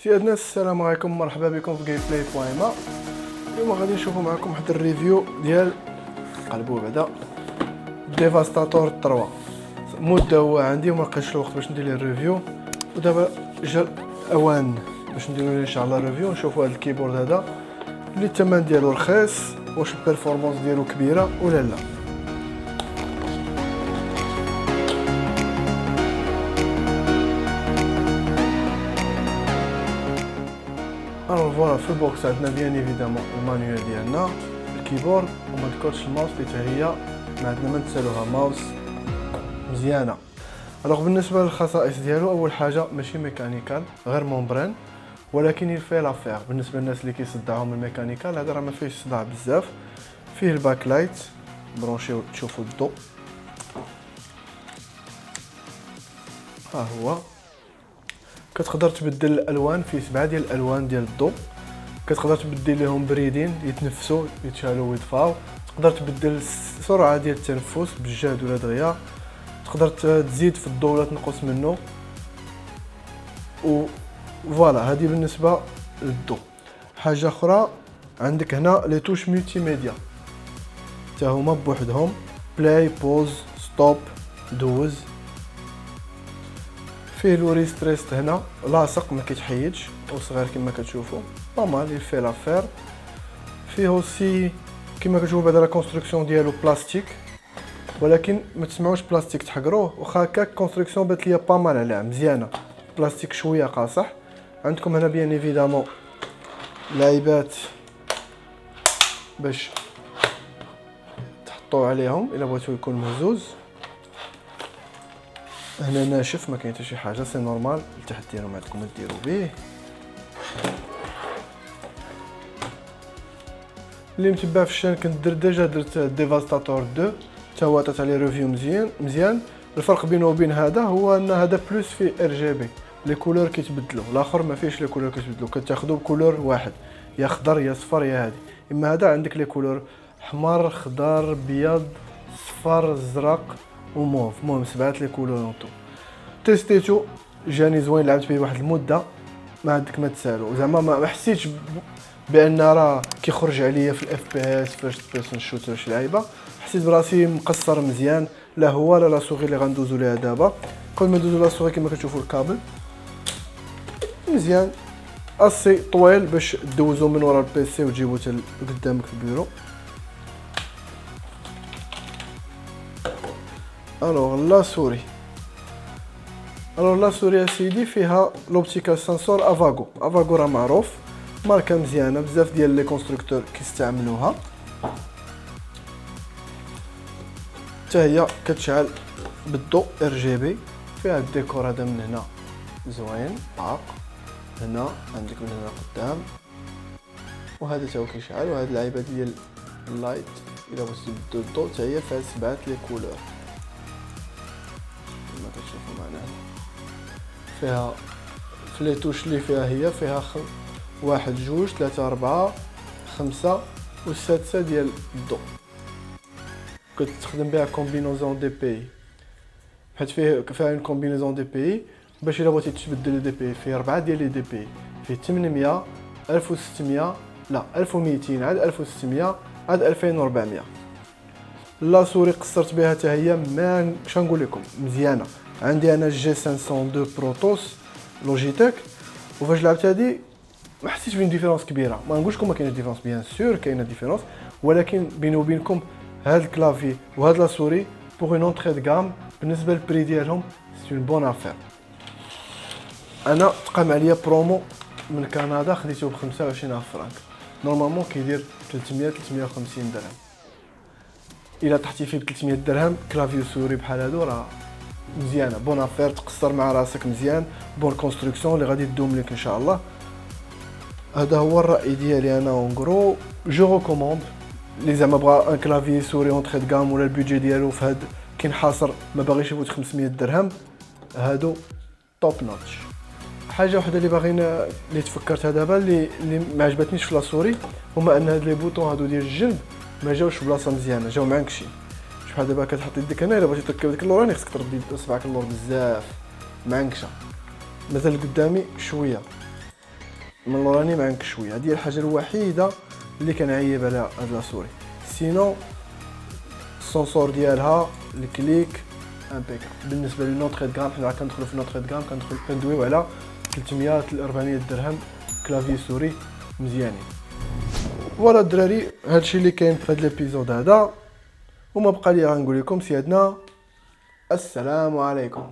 سي الناس، السلام عليكم، مرحبا بكم في جيم بلاي بويما. اليوم غادي نشوفوا معكم واحد الريفيو ديال قلبوا بعدا ديفاستاتور 3. مده هو عندي وما لقيتش الوقت باش ندير ليه الريفيو، ودابا جا اوان باش نديروا ليه ان شاء الله ريفيو. نشوفوا هذا الكيبورد هذا اللي الثمن ديالو رخيص، واش البيرفورمانس ديالو كبيره ولا لا. الوغ فوالا، في البوكس عندنا بيان ايفيدامون المانيوال ديالنا، الكيبورد وما ذكرتش الماوس اللي حتى هي ما عندنا ما نسالوها، ماوس مزيانه. الوغ بالنسبه للخصائص ديالو، اول حاجه ماشي ميكانيكال غير مومبران، ولكن يفي لافير بالنسبه للناس اللي كيصدعهم الميكانيكال. هذا راه ما فيهش صداع بزاف. فيه الباك لايت برونشيو تشوفوا الضوء، ها هو. كتقدر تبدل الالوان، فيه 7 ديال الالوان ديال الضوء. كتقدر تبدل لهم بريدين يتنفسوا يتشالوا ويطفاو. تقدر تبدل السرعه ديال التنفس بالجهد ولا دغيا. تقدر تزيد في الضوء ولا تنقص منه. و فوالا، هذه بالنسبه للضوء. حاجه اخرى عندك هنا لي توش ملتي ميديا، حتى هما بوحدهم، بلاي بوز ستوب دوز. فيه لو ريستريست هنا لاصق ما كيتحيدش وصغير كما كتشوفوا، نورمال يفي لافير. فيه اوسي كما كتشوفوا بعدا لا كونستركسيون ديالو بلاستيك، ولكن ما تسمعوش بلاستيك تحقروه، واخا هكاك كونستركسيون بات ليا با مال عليها مزيانه، بلاستيك شويه قاصح. عندكم هنا بيان ايفيدامون لايبات باش تحطوا عليهم الا بغيتو يكون مهزوز. هنا ناشف ما كاين حتى شي حاجه، سي نورمال لتحت ديالو ما عندكم ديروا به. اللي متبع في الشان كنت ديجا درت ديفاستاتور 2 حتى هو عطات عليه ريفيو مزيان. الفرق بينه وبين هذا هو ان هذا بلوس فيه ار جي بي، لي كولور كيتبدلوا، الاخر ما فيهش لي كولور كيتبدلوا، كتاخذوا بكولور واحد، يا خضر يا صفر يا هادي. اما هذا عندك لي كولور احمر خضر بيض صفر زرق وموف، المهم 7 لي كولور اونطو. تيستيتو جاني زوين، لعبت به واحد المده، ما عندك ما تسالو زعما ما حسيتش بان راه كيخرج عليا في الاف بي اس فيرست بيرسون شوتر شي لعيبه. حسيت براسي مقصر مزيان، لا هو لا سوغي اللي غندوزو ليها دابا. قبل ما ندوزو لا سوغي كما كتشوفوا الكابل مزيان اسي طويل باش دوزو من ورا البيسي وتجيبو حتى قدامك في البيرو. الوغ لا سوري، لا سوري سيدي فيها لوبتيكال سنسور افاغو. افاغو راه معروف ماركه مزيانه، بزاف ديال لي كونستركتور كيستعملوها. حتى هي كتشعل بالضوء ار جي بي. فيها الديكور هذا من هنا زوين عاق، هنا عندك من هنا قدام، وهذا تا هو كيشعل. وهاد اللعيبه ديال اللايت الا بغيتي تبدل الضوء حتى هي فيها 7 لي كولور كما كتشوفوا معنا. فيها في لي توش اللي فيها هي فيها 1 2 3 4 5 والسادسه ديال الضوء. كتستخدم بها كومبينيزون دي بي، حيت فيها اون كومبينيزون دي بي باش الا بغيتي تبدل دي بي. فيه 4 ديال لي دي بي، فيه 800 1600 لا 1200 عاد 1600 عاد 2400. لا سوري قصرت بها حتى هي، ما شنقول لكم مزيانه. عندي انا جي 502 بروتوس لوجيتيك، وفاش لعبت هذه ما حسيتش بين ديفيرونس كبيره. ما نقولش لكم ما كاينش ديفيرونس، بيان سور كاينه ديفيرونس، ولكن بيني وبينكم هاد الكلافي وهاد لا سوري بوغ اون اونتري دو غام بالنسبه للبري ديالهم سي اون بون افير. انا تقام عليا برومو من كندا خديته ب 25000 فرانك، نورمالمون كيدير 300 350 درهم. الا طحتي فيه ب 300 درهم كلافي سوري بحال هادو راه مزيانه، بون افير، تقصر مع راسك مزيان، بون كونستركسيون اللي غادي تدوم لك ان شاء الله. هذا هو الراي ديالي انا اون غرو. جو ريكوموند لي زعما بغا ان كلافي سوري اونتري دو غام ولا البودجي ديالو في هاد كاين حاصر ما باغيش يفوت 500 درهم، هادو توب نوتش. حاجه وحده اللي باغينا اللي تفكرتها دابا اللي ما عجبتنيش في لا سوري هما ان هاد لي بوطون هادو ديال الجنب ما جاوش في بلاصه مزيانه، جاو معكشين. بحال دابا كتحط يدك هنا، الا بغيتي تركب ديك اللوراني خصك تردي صبعك اللور بزاف معكشه. مازال قدامي شويه. من اللوراني معاك شويه. هذه الحاجه الوحيده اللي كنعيب على هاد لا سوري. سينو السونسور ديالها الكليك امبيكا. بالنسبه للنوتر غام حنا كندخلوا في نوتر غام كندويو على 300 ل 400 درهم كلافي سوري مزيانين. فوالا الدراري هادشي اللي كاين في هاد ليبيزود هذا، وما بقى لي غنقول لكم سيادنا السلام عليكم.